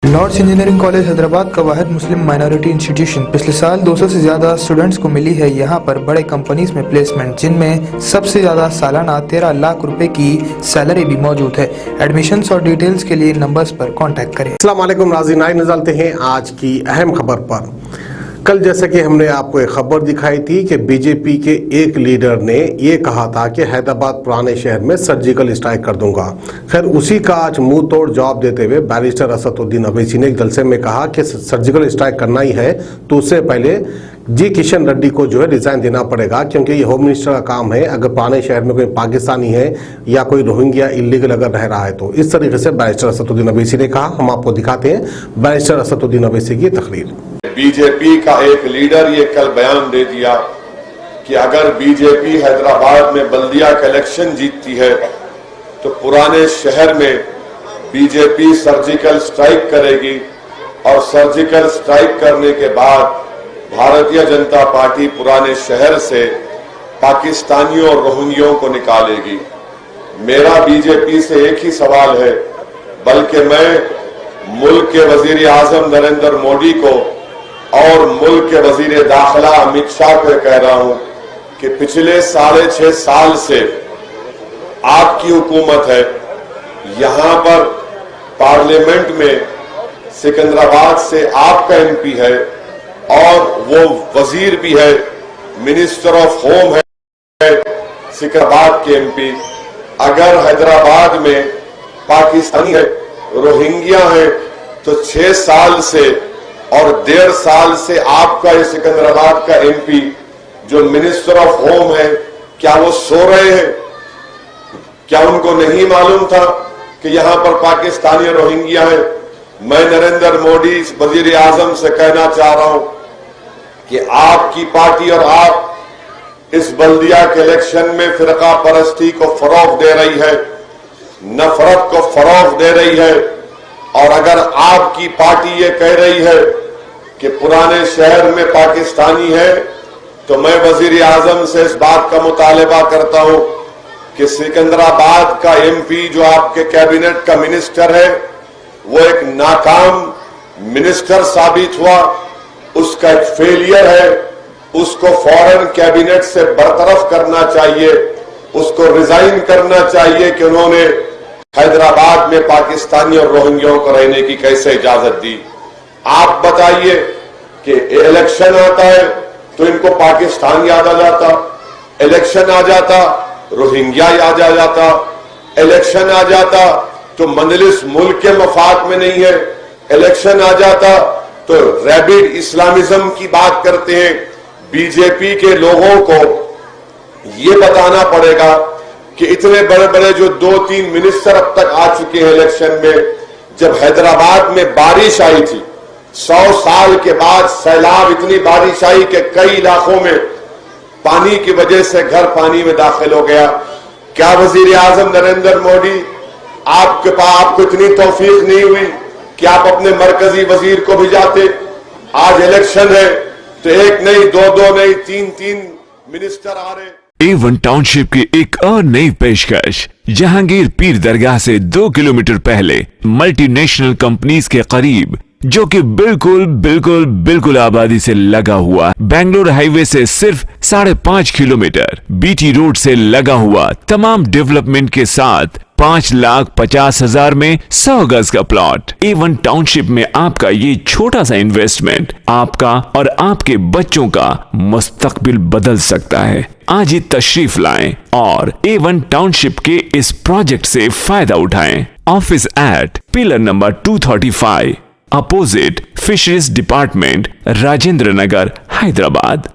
Lord's engineering college Hyderabad का वाहिद मुस्लिम minority institution पिछले साल 200 से ज्यादा स्टूडेंट्स को मिली है यहाँ पर बड़े कंपनीज में प्लेसमेंट, जिनमें सबसे ज्यादा सालाना 13 लाख रुपए की सैलरी भी मौजूद है। एडमिशन्स और डिटेल्स के लिए नंबर्स पर कांटेक्ट करें। अस्सलाम वालेकुम नाज़रीन, आइए निकलते हैं आज की अहम खबर पर। कल जैसे कि हमने आपको एक खबर दिखाई थी कि बीजेपी के एक लीडर ने ये कहा था कि हैदराबाद पुराने शहर में सर्जिकल स्ट्राइक कर दूंगा। खैर उसी का आज मुंह तोड़ जवाब देते हुए बैरिस्टर असदुद्दीन अवैसी ने एक जलसे में कहा कि सर्जिकल स्ट्राइक करना ही है तो उससे पहले जी किशन रेड्डी को जो है रिजाइन देना पड़ेगा, क्योंकि ये होम मिनिस्टर का काम है। अगर पुराने शहर में कोई पाकिस्तानी है या कोई रोहिंग्या इलीगल अगर रह रहा है तो इस तरीके से बैरिस्टर असदुद्दीन अवैसी ने कहा। हम आपको दिखाते हैं बैरिस्टर असदुद्दीन अवैसी की तकरीर। बीजेपी का एक लीडर ये कल बयान दे दिया कि अगर बीजेपी हैदराबाद में बल्दिया का इलेक्शन जीतती है तो पुराने शहर में बीजेपी सर्जिकल स्ट्राइक करेगी और सर्जिकल स्ट्राइक करने के बाद भारतीय जनता पार्टी पुराने शहर से पाकिस्तानियों और रोहिंग्यों को निकालेगी। मेरा बीजेपी से एक ही सवाल है, बल्कि मैं मुल्क के वजीर आजम नरेंद्र मोदी को और मुल्क के वजीर दाखिला अमित शाह को कह रहा हूं कि पिछले 6.5 साल से आपकी हुकूमत है। यहां पर पार्लियामेंट में सिकंदराबाद से आपका एमपी है और वो वजीर भी है, मिनिस्टर ऑफ होम है सिकंदराबाद के एमपी। अगर हैदराबाद में पाकिस्तानी है, रोहिंग्या है, तो 6 साल से और 1.5 साल से आपका ये सिकंदराबाद का एमपी जो मिनिस्टर ऑफ होम है, क्या वो सो रहे हैं? क्या उनको नहीं मालूम था कि यहां पर पाकिस्तानी रोहिंग्या है? मैं नरेंद्र मोदी वजीर आजम से कहना चाह रहा हूं कि आपकी पार्टी और आप इस बल्दिया के इलेक्शन में फिरका परस्ती को फरोग दे रही है, नफरत को फरोग दे रही है। और अगर आपकी पार्टी ये कह रही है कि पुराने शहर में पाकिस्तानी है, तो मैं वजीर आजम से इस बात का मुतालबा करता हूं कि सिकंदराबाद का एमपी जो आपके कैबिनेट का मिनिस्टर है, वो एक नाकाम मिनिस्टर साबित हुआ, उसका एक फेलियर है। उसको फौरन कैबिनेट से बरतरफ करना चाहिए, उसको रिजाइन करना चाहिए कि उन्होंने हैदराबाद में पाकिस्तानी और रोहिंग्यों को रहने की कैसे इजाजत दी। आप बताइए कि इलेक्शन आता है तो इनको पाकिस्तान याद आ जाता, इलेक्शन आ जाता रोहिंग्या याद आ जाता, इलेक्शन आ जाता तो मजलिस मुल्क के मफाद में नहीं है, इलेक्शन आ जाता तो रैबिड इस्लामिज्म की बात करते हैं। बीजेपी के लोगों को ये बताना पड़ेगा कि इतने बड़े बड़े जो 2-3 मिनिस्टर अब तक आ चुके हैं इलेक्शन में, जब हैदराबाद में बारिश आई थी 100 साल के बाद सैलाब, इतनी बारिश आई कि कई इलाकों में पानी की वजह से घर पानी में दाखिल हो गया। क्या वजीर आजम नरेंद्र मोदी आपके पास आपको इतनी तौफीक नहीं हुई कि आप अपने मरकजी वजीर को भिजाते? आज इलेक्शन है तो एक नहीं, 2 नहीं, 3 मिनिस्टर आ रहे। A1 टाउनशिप की एक और नई पेशकश जहांगीर पीर दरगाह से 2 किलोमीटर पहले मल्टीनेशनल कंपनीज के करीब, जो कि बिल्कुल आबादी से लगा हुआ, बेंगलोर हाईवे से सिर्फ 5.5 किलोमीटर, बीटी रोड से लगा हुआ, तमाम डेवलपमेंट के साथ 5,50,000 में 100 गज का प्लॉट। A1 टाउनशिप में आपका ये छोटा सा इन्वेस्टमेंट आपका और आपके बच्चों का मुस्तकबिल बदल सकता है। आज ही तशरीफ लाएं और A1 टाउनशिप के इस प्रोजेक्ट से फायदा उठाएं। Office at pillar number 235 opposite fisheries department, Rajendra Nagar, Hyderabad.